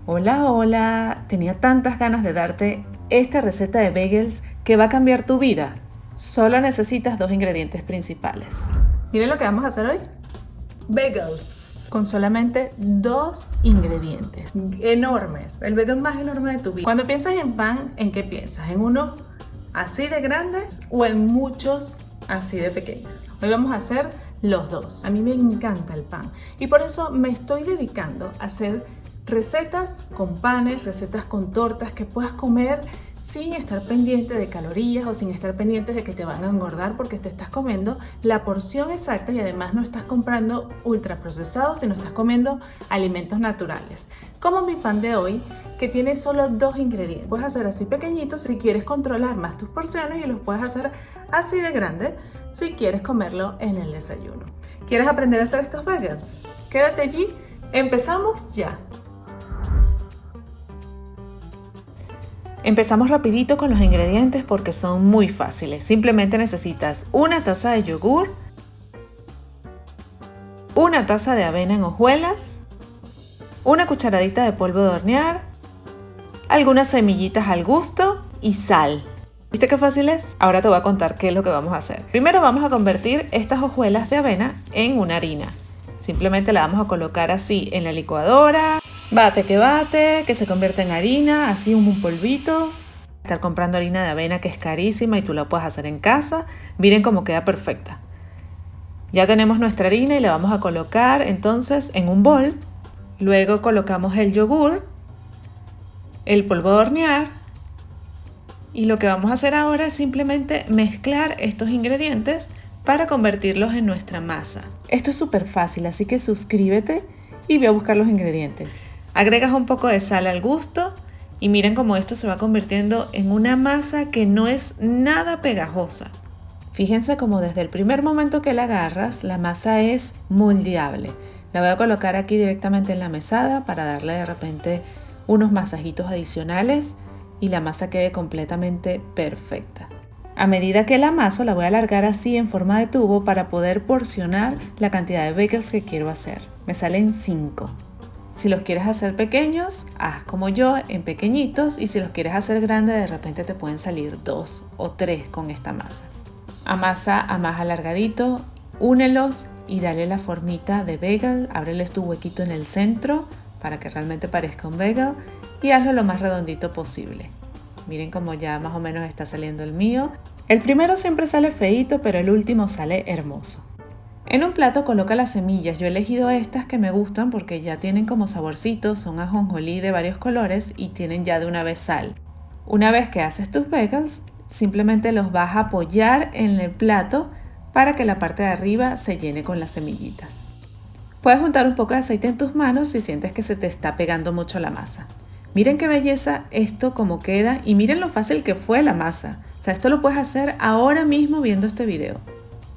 Hola, hola, tenía tantas ganas de darte esta receta de bagels que va a cambiar tu vida. Solo necesitas 2 ingredientes principales. Miren lo que vamos a hacer hoy. Bagels. Con solamente 2 ingredientes. Enormes. El bagel más enorme de tu vida. Cuando piensas en pan, ¿en qué piensas? ¿En uno así de grandes o en muchos así de pequeños? Hoy vamos a hacer los dos. A mí me encanta el pan y por eso me estoy dedicando a hacer recetas con panes, recetas con tortas que puedas comer sin estar pendiente de calorías o sin estar pendiente de que te van a engordar, porque te estás comiendo la porción exacta y además no estás comprando ultraprocesados, sino estás comiendo alimentos naturales. Como mi pan de hoy, que tiene solo 2 ingredientes. Puedes hacer así pequeñitos si quieres controlar más tus porciones y los puedes hacer así de grande si quieres comerlo en el desayuno. ¿Quieres aprender a hacer estos bagels? Quédate allí, empezamos ya. Empezamos rapidito con los ingredientes porque son muy fáciles. Simplemente necesitas una taza de yogur, una taza de avena en hojuelas, una cucharadita de polvo de hornear, algunas semillitas al gusto y sal. ¿Viste qué fácil es? Ahora te voy a contar qué es lo que vamos a hacer. Primero vamos a convertir estas hojuelas de avena en una harina. Simplemente la vamos a colocar así en la licuadora. Bate, que se convierte en harina, así un polvito. Estar comprando harina de avena que es carísima y tú la puedes hacer en casa. Miren cómo queda perfecta. Ya tenemos nuestra harina y la vamos a colocar entonces en un bol. Luego colocamos el yogur, el polvo de hornear. Y lo que vamos a hacer ahora es simplemente mezclar estos ingredientes para convertirlos en nuestra masa. Esto es súper fácil, así que suscríbete y ve a buscar los ingredientes. Agregas un poco de sal al gusto y miren cómo esto se va convirtiendo en una masa que no es nada pegajosa. Fíjense cómo desde el primer momento que la agarras, la masa es moldeable. La voy a colocar aquí directamente en la mesada para darle de repente unos masajitos adicionales y la masa quede completamente perfecta. A medida que la amaso, la voy a alargar así en forma de tubo para poder porcionar la cantidad de bagels que quiero hacer. Me salen 5. Si los quieres hacer pequeños, haz como yo, en pequeñitos, y si los quieres hacer grandes, de repente te pueden salir 2 o 3 con esta masa. Amasa a más alargadito, únelos y dale la formita de bagel, ábreles tu huequito en el centro para que realmente parezca un bagel y hazlo lo más redondito posible. Miren cómo ya más o menos está saliendo el mío. El primero siempre sale feíto, pero el último sale hermoso. En un plato coloca las semillas. Yo he elegido estas que me gustan porque ya tienen como saborcitos, son ajonjolí de varios colores y tienen ya de una vez sal. Una vez que haces tus bagels, simplemente los vas a apoyar en el plato para que la parte de arriba se llene con las semillitas. Puedes juntar un poco de aceite en tus manos si sientes que se te está pegando mucho la masa. Miren qué belleza esto como queda y miren lo fácil que fue la masa. O sea, esto lo puedes hacer ahora mismo viendo este video.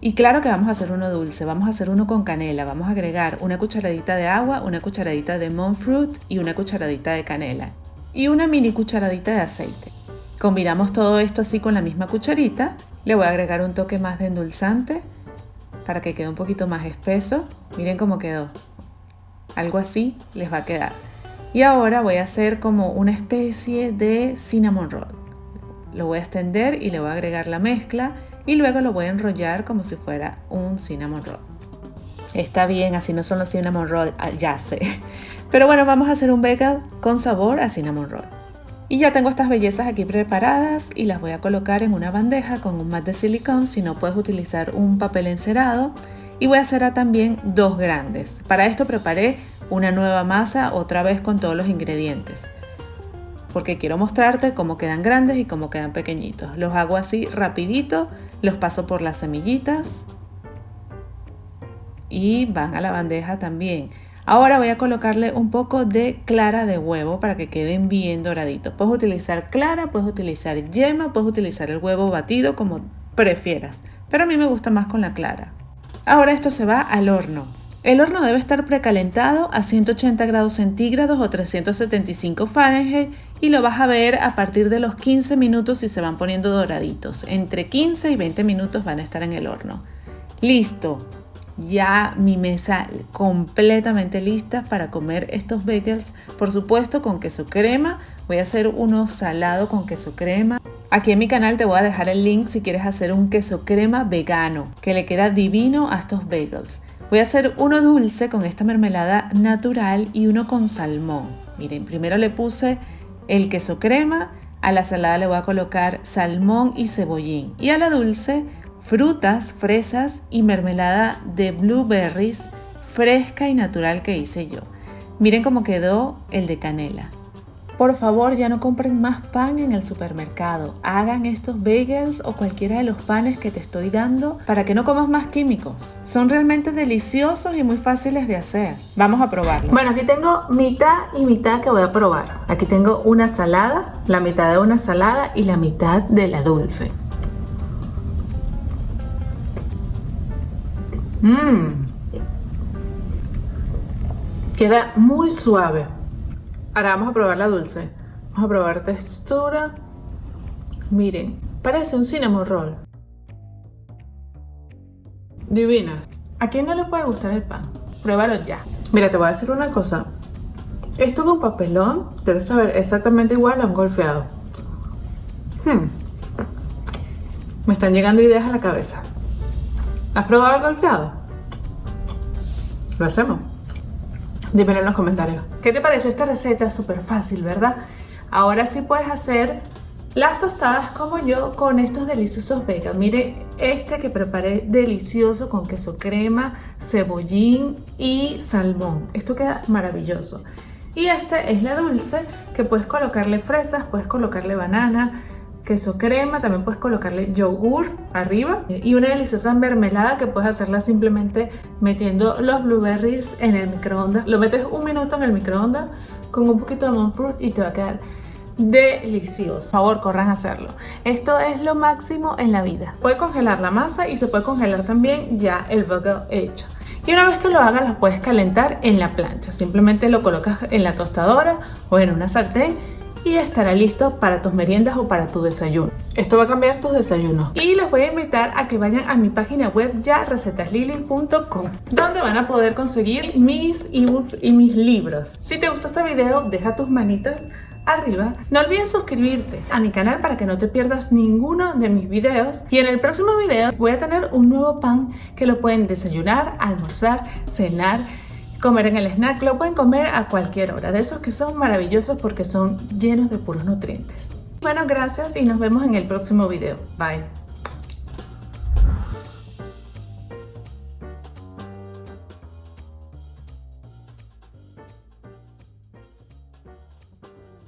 Y claro que vamos a hacer uno dulce, vamos a hacer uno con canela. Vamos a agregar una cucharadita de agua, una cucharadita de monk fruit y una cucharadita de canela. Y una mini cucharadita de aceite. Combinamos todo esto así con la misma cucharita. Le voy a agregar un toque más de endulzante para que quede un poquito más espeso. Miren cómo quedó. Algo así les va a quedar. Y ahora voy a hacer como una especie de cinnamon roll. Lo voy a extender y le voy a agregar la mezcla y luego lo voy a enrollar como si fuera un cinnamon roll. Está bien, así no son los cinnamon roll, ya sé. Pero bueno, vamos a hacer un bagel con sabor a cinnamon roll. Y ya tengo estas bellezas aquí preparadas y las voy a colocar en una bandeja con un mat de silicón, si no puedes utilizar un papel encerado. Y voy a hacer también 2 grandes. Para esto preparé una nueva masa otra vez con todos los ingredientes, porque quiero mostrarte cómo quedan grandes y cómo quedan pequeñitos. Los hago así rapidito, los paso por las semillitas y van a la bandeja también. Ahora voy a colocarle un poco de clara de huevo para que queden bien doraditos. Puedes utilizar clara, puedes utilizar yema, puedes utilizar el huevo batido como prefieras, pero a mí me gusta más con la clara. Ahora esto se va al horno. El horno debe estar precalentado a 180 grados centígrados o 375 Fahrenheit y lo vas a ver a partir de los 15 minutos y se van poniendo doraditos. Entre 15 y 20 minutos van a estar en el horno. Listo. ya mi mesa completamente lista para comer estos bagels, por supuesto con queso crema. Voy a hacer uno salado con queso crema. Aquí en mi canal te voy a dejar el link si quieres hacer un queso crema vegano, que le queda divino a estos bagels. Voy a hacer uno dulce con esta mermelada natural y uno con salmón. Miren, primero le puse el queso crema, a la salada le voy a colocar salmón y cebollín, y a la dulce frutas, fresas y mermelada de blueberries fresca y natural que hice yo. Miren cómo quedó el de canela. Por favor, ya no compren más pan en el supermercado. Hagan estos bagels o cualquiera de los panes que te estoy dando para que no comas más químicos. Son realmente deliciosos y muy fáciles de hacer. Vamos a probarlos. Bueno, aquí tengo mitad y mitad que voy a probar. Aquí tengo una salada, la mitad de una salada y la mitad de la dulce. Queda muy suave. Ahora vamos a probar la dulce. Vamos a probar textura. Miren, parece un cinnamon roll. Divina. ¿A quién no le puede gustar el pan? Pruébalo ya. Mira, te voy a decir una cosa. Esto con papelón debe saber exactamente igual a un golfeado. Me están llegando ideas a la cabeza. ¿Has probado el golfeado? Lo hacemos. Dímelo en los comentarios. ¿Qué te pareció esta receta? Súper fácil, ¿verdad? Ahora sí puedes hacer las tostadas como yo con estos deliciosos bagels. Mire este que preparé delicioso con queso crema, cebollín y salmón. Esto queda maravilloso. Y este es la dulce, que puedes colocarle fresas, puedes colocarle banana, queso crema, también puedes colocarle yogur arriba y una deliciosa mermelada que puedes hacerla simplemente metiendo los blueberries en el microondas. Lo metes un minuto en el microondas con un poquito de monk fruit y te va a quedar delicioso. Por favor, corran a hacerlo. Esto es lo máximo en la vida. Puede congelar la masa y se puede congelar también ya el bagel hecho. Y una vez que lo hagas, lo puedes calentar en la plancha. Simplemente lo colocas en la tostadora o en una sartén y estará listo para tus meriendas o para tu desayuno. Esto va a cambiar tus desayunos. Y los voy a invitar a que vayan a mi página web ya recetaslily.com, donde van a poder conseguir mis ebooks y mis libros. Si te gustó este video, deja tus manitas arriba. No olvides suscribirte a mi canal para que no te pierdas ninguno de mis videos. Y en el próximo video voy a tener un nuevo pan que lo pueden desayunar, almorzar, cenar, comer en el snack. Lo pueden comer a cualquier hora, de esos que son maravillosos porque son llenos de puros nutrientes. Bueno, gracias y nos vemos en el próximo video. Bye.